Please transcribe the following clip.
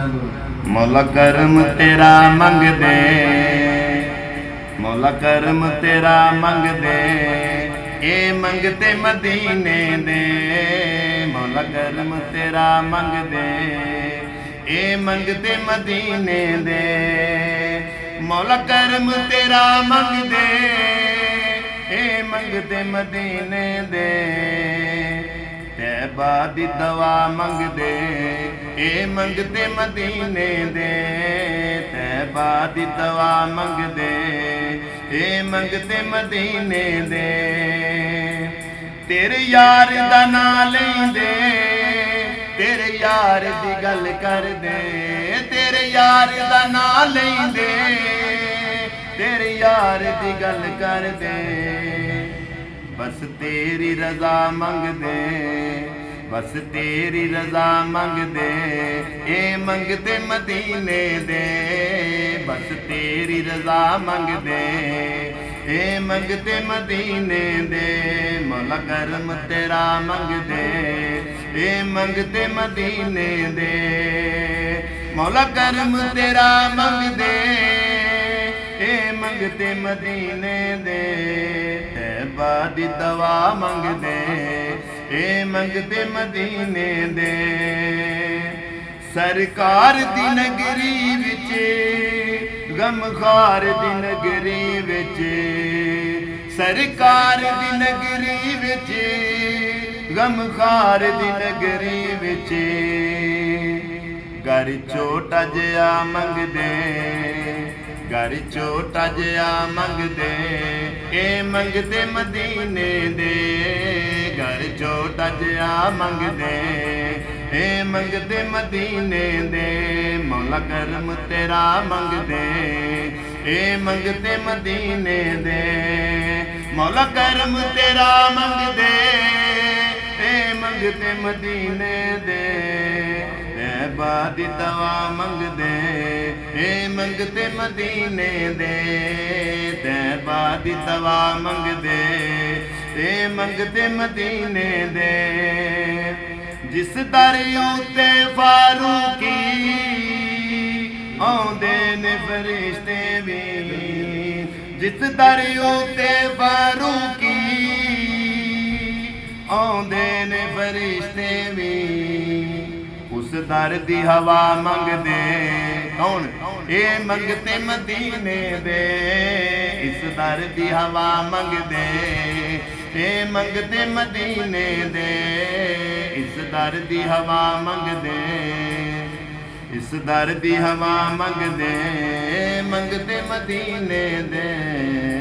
ਮੌਲਾ ਕਰਮ ਤੇਰਾ ਮੰਗਦੇ, ਮੌਲਾ ਕਰਮ ਤੇਰਾ ਮੰਗਦੇ, ਇਹ ਮੰਗਤੇ ਮਦੀਨੇ ਦੇ। ਮੌਲਾ ਕਰਮ ਤੇਰਾ ਮੰਗਦੇ, ਇਹ ਮੰਗਤੇ ਮਦੀਨੇ ਦੇ। ਮੌਲਾ ਕਰਮ ਤੇਰਾ ਮੰਗਦੇ, ਇਹ ਮੰਗਤੇ ਮਦੀਨੇ ਦੇ। ਤੈਬਾ ਦੀ ਦਵਾ ਮੰਗਦੇ, ਇਹ ਮੰਗਤੇ ਮਦੀਨੇ ਦੇ। ਤੈਬਾ ਦੀ ਦਵਾ ਮੰਗਦੇ, ਇਹ ਮੰਗਤੇ ਮਦੀਨੇ ਦੇ। ਤੇਰੇ ਯਾਰ ਦਾ ਨਾਂ ਲੈਂਦੇ, ਤੇਰੇ ਯਾਰ ਦੀ ਗੱਲ ਕਰਦੇ। ਤੇਰੇ ਯਾਰ ਦਾ ਨਾਂ ਲੈਂਦੇ, ਤੇਰੇ ਯਾਰ ਦੀ ਗੱਲ ਕਰਦੇ। ਬਸ ਤੇਰੀ ਰਜ਼ਾ ਮੰਗਦੇ, ਬਸ ਤੇਰੀ ਰਜ਼ਾ ਮੰਗਦੇ, ਇਹ ਮੰਗਤੇ ਮਦੀਨੇ ਦੇ। ਬਸ ਤੇਰੀ ਰਜ਼ਾ ਮੰਗਦੇ, ਇਹ ਮੰਗਤੇ ਮਦੀਨੇ ਦੇ। ਮੌਲਾ ਕਰਮ ਤੇਰਾ ਮੰਗਦੇ, ਇਹ ਮੰਗਤੇ ਮਦੀਨੇ ਦੇ। ਮੌਲਾ ਕਰਮ ਤੇਰਾ ਮੰਗਦੇ, ਇਹ ਮੰਗਤੇ ਮਦੀਨੇ ਦੇ। ਤੈਬਾ ਦੀ ਦਵਾ ਮੰਗਦੇ, ਇਹ ਮੰਗਤੇ ਮਦੀਨੇ ਦੇ। ਸਰਕਾਰ ਦੀ ਨਗਰੀ ਵਿੱਚ, ਗਮਖਾਰ ਦੀ ਨਗਰੀ ਵਿੱਚ। ਸਰਕਾਰ ਦੀ ਨਗਰੀ ਵਿੱਚ, ਗਮਖਾਰ ਦੀ ਨਗਰੀ ਵਿੱਚ। ਘਰ ਛੋਟਾ ਜਿਹਾ ਮੰਗਦੇ, ਘਰ ਛੋਟਾ ਜਿਹਾ ਮੰਗਦੇ, ਇਹ ਮੰਗਤੇ ਮਦੀਨੇ ਦੇ। ਘਰ ਛੋਟਾ ਜਿਹਾ ਮੰਗਦੇ, ਇਹ ਮੰਗਤੇ ਮਦੀਨੇ ਦੇ। ਮੌਲਾ ਕਰਮ ਤੇਰਾ ਮੰਗਦੇ, ਇਹ ਮੰਗਤੇ ਮਦੀਨੇ ਦੇ। ਮੌਲਾ ਕਰਮ ਤੇਰਾ ਮੰਗਦੇ, ਇਹ ਮੰਗਤੇ ਮਦੀਨੇ ਦੇ। ਤੈਬਾ ਦੀ ਦਵਾ ਮੰਗਦੇ, ਇਹ ਮੰਗਤੇ ਮਦੀਨੇ ਦੇ। ਤੈਬਾ ਦੀ ਦਵਾ ਮੰਗਦੇ, ਇਹ ਮੰਗਤੇ ਮਦੀਨੇ ਦੇ। ਜਿਸ ਦਰ ਉੱਤੇ ਫਾਰੂਕੀ ਆਉਂਦੇ ਨੇ ਫਰਿਸ਼ਤੇ ਵੀ। ਜਿਸ ਦਰ ਉੱਤੇ ਫਾਰੂਕੀ ਆਉਂਦੇ ਨੇ ਫਰਿਸ਼ਤੇ ਵੀ। ਉਸ ਦਰ ਦੀ ਹਵਾ ਮੰਗਦੇ, ਕੌਣ? ਇਹ ਮੰਗਤੇ ਮਦੀਨੇ ਦੇ। ਇਸ ਦਰ ਦੀ ਹਵਾ ਮੰਗਦੇ, ਇਹ ਮੰਗਤੇ ਮਦੀਨੇ ਦੇ। ਇਸ ਦਰ ਦੀ ਹਵਾ ਮੰਗਦੇ, ਇਸ ਦਰ ਦੀ ਹਵਾ ਮੰਗਦੇ, ਮੰਗਤੇ ਮਦੀਨੇ ਦੇ।